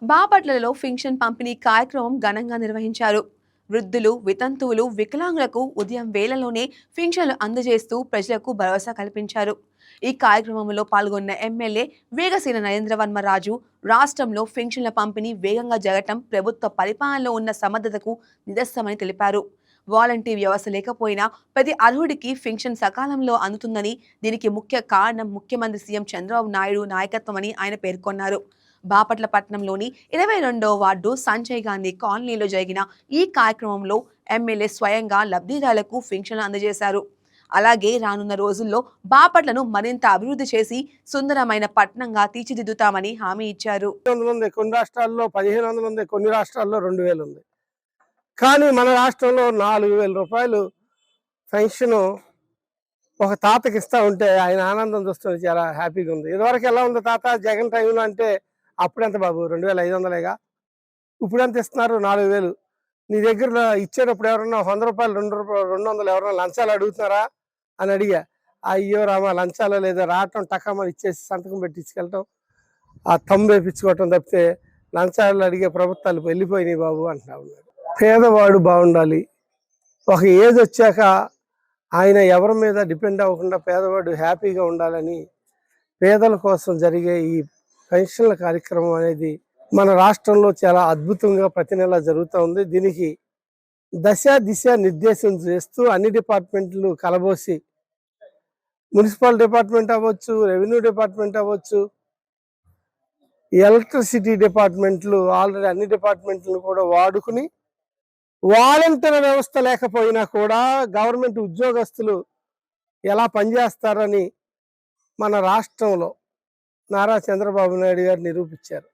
బాపట్లలో ఫింక్షన్ పంపిణీ కార్యక్రమం ఘనంగా నిర్వహించారు. వృద్ధులు, వితంతువులు, వికలాంగులకు ఉదయం వేళలోనే ఫింక్షన్లు అందజేస్తూ ప్రజలకు భరోసా కల్పించారు. ఈ కార్యక్రమంలో పాల్గొన్న ఎమ్మెల్యే వేగసేన నరేంద్రవర్మరాజు రాష్ట్రంలో ఫింక్షన్ల పంపిణీ వేగంగా జరగటం ప్రభుత్వ పరిపాలనలో ఉన్న సమర్థతకు నిదర్శనమని తెలిపారు. వాలంటీర్ వ్యవస్థ లేకపోయినా ప్రతి అర్హుడికి ఫింక్షన్ సకాలంలో అందుతుందని, దీనికి ముఖ్య కారణం ముఖ్యమంత్రి సీఎం చంద్రబాబు నాయుడు నాయకత్వమని ఆయన పేర్కొన్నారు. బాపట్ల పట్టణంలోని 22వ వార్డు సంజయ్ గాంధీ కాలనీలో జరిగిన ఈ కార్యక్రమంలో ఎమ్మెల్యే స్వయంగా లబ్ధిదారులకు ఫింక్షన్లు అందజేశారు. అలాగే రానున్న రోజుల్లో బాపట్లను మరింత అభివృద్ధి చేసి సుందరమైన పట్టణంగా తీర్చిదిద్దుతామని హామీ ఇచ్చారు. కొన్ని రాష్ట్రాల్లో 1500 ఉంది, కొన్ని రాష్ట్రాల్లో 2000 ఉంది. కానీ మన రాష్ట్రంలో 4000 రూపాయలు పెన్షన్ ఒక తాతకి ఇస్తా ఉంటే ఆయన ఆనందం చూస్తుంది, చాలా హ్యాపీగా ఉంది. ఇదివరకు ఎలా ఉంది తాత జగన్ టైంలో అంటే అప్పుడెంత బాబు 2500 ఇప్పుడు ఎంత ఇస్తున్నారు? 4000. నీ దగ్గర ఇచ్చేటప్పుడు ఎవరన్నా 100 రూపాయలు 200 ఎవరన్నా లంచాలు అడుగుతున్నారా అని అడిగా. అయ్యో రామా, లంచాలో లేదా రావటం టకామని ఇచ్చేసి సంతకం పెట్టించుకెళ్ళటం, ఆ తంబు వేపించుకోవటం తప్పితే లంచాలు అడిగే ప్రభుత్వాలు వెళ్ళిపోయినాయి బాబు అంటున్నా ఉన్నాడు. పేదవాడు బాగుండాలి. ఒక ఏజ్ వచ్చాక ఆయన ఎవరి మీద డిపెండ్ అవ్వకుండా పేదవాడు హ్యాపీగా ఉండాలని పేదల కోసం జరిగే ఈ పెన్షన్ల కార్యక్రమం అనేది మన రాష్ట్రంలో చాలా అద్భుతంగా ప్రతి నెల జరుగుతూ ఉంది. దీనికి దశ దిశ నిర్దేశం చేస్తూ అన్ని డిపార్ట్మెంట్లు కలబోసి, మున్సిపల్ డిపార్ట్మెంట్ అవ్వచ్చు, రెవెన్యూ డిపార్ట్మెంట్ అవ్వచ్చు, ఎలక్ట్రిసిటీ డిపార్ట్మెంట్లు ఆల్రెడీ అన్ని డిపార్ట్మెంట్లను కూడా వాడుకుని, వాలంటీర్ వ్యవస్థ లేకపోయినా కూడా గవర్నమెంట్ ఉద్యోగస్తులు ఎలా పనిచేస్తారని మన రాష్ట్రంలో నారా చంద్రబాబు నాయుడు గారు నిరూపించారు.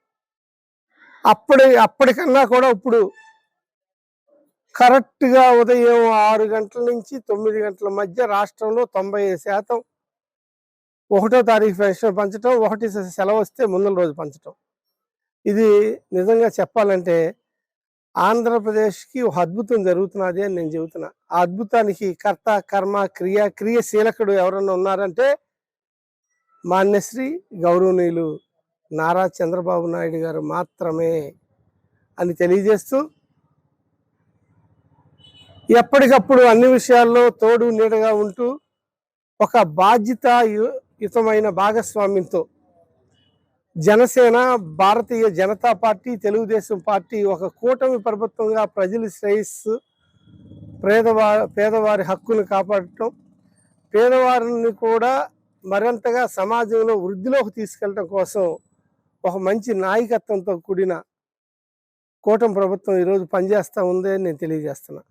అప్పటికన్నా కూడా ఇప్పుడు కరెక్ట్గా ఉదయం 6 గంటల నుంచి 9 గంటల మధ్య రాష్ట్రంలో 90% 1వ తారీఖు పెన్షన్ పంచడం, 1 సెలవు వస్తే ముందు రోజు పంచడం. ఇది నిజంగా చెప్పాలంటే ఆంధ్రప్రదేశ్కి ఒక అద్భుతం జరుగుతున్నది అని నేను చెబుతున్నా. ఆ అద్భుతానికి కర్త కర్మ క్రియాశీలకుడు ఎవరన్నా ఉన్నారంటే మాన్యశ్రీ గౌరవనీయులు నారా చంద్రబాబు నాయుడు గారు మాత్రమే అని తెలియజేస్తూ, ఎప్పటికప్పుడు అన్ని విషయాల్లో తోడు నీడగా ఉంటూ ఒక బాధ్యతాయుతమైన భాగస్వామ్యంతో జనసేన, భారతీయ జనతా పార్టీ, తెలుగుదేశం పార్టీ ఒక కూటమి ప్రభుత్వంగా ప్రజల శ్రేయస్సు, పేదవారి హక్కును కాపాడటం, పేదవారిని కూడా మరింతగా సమాజంలో వృద్ధిలోకి తీసుకెళ్ళడం కోసం ఒక మంచి నాయకత్వంతో కూడిన కూటమి ప్రభుత్వం ఈరోజు పనిచేస్తూ ఉంది అని నేను తెలియజేస్తున్నా.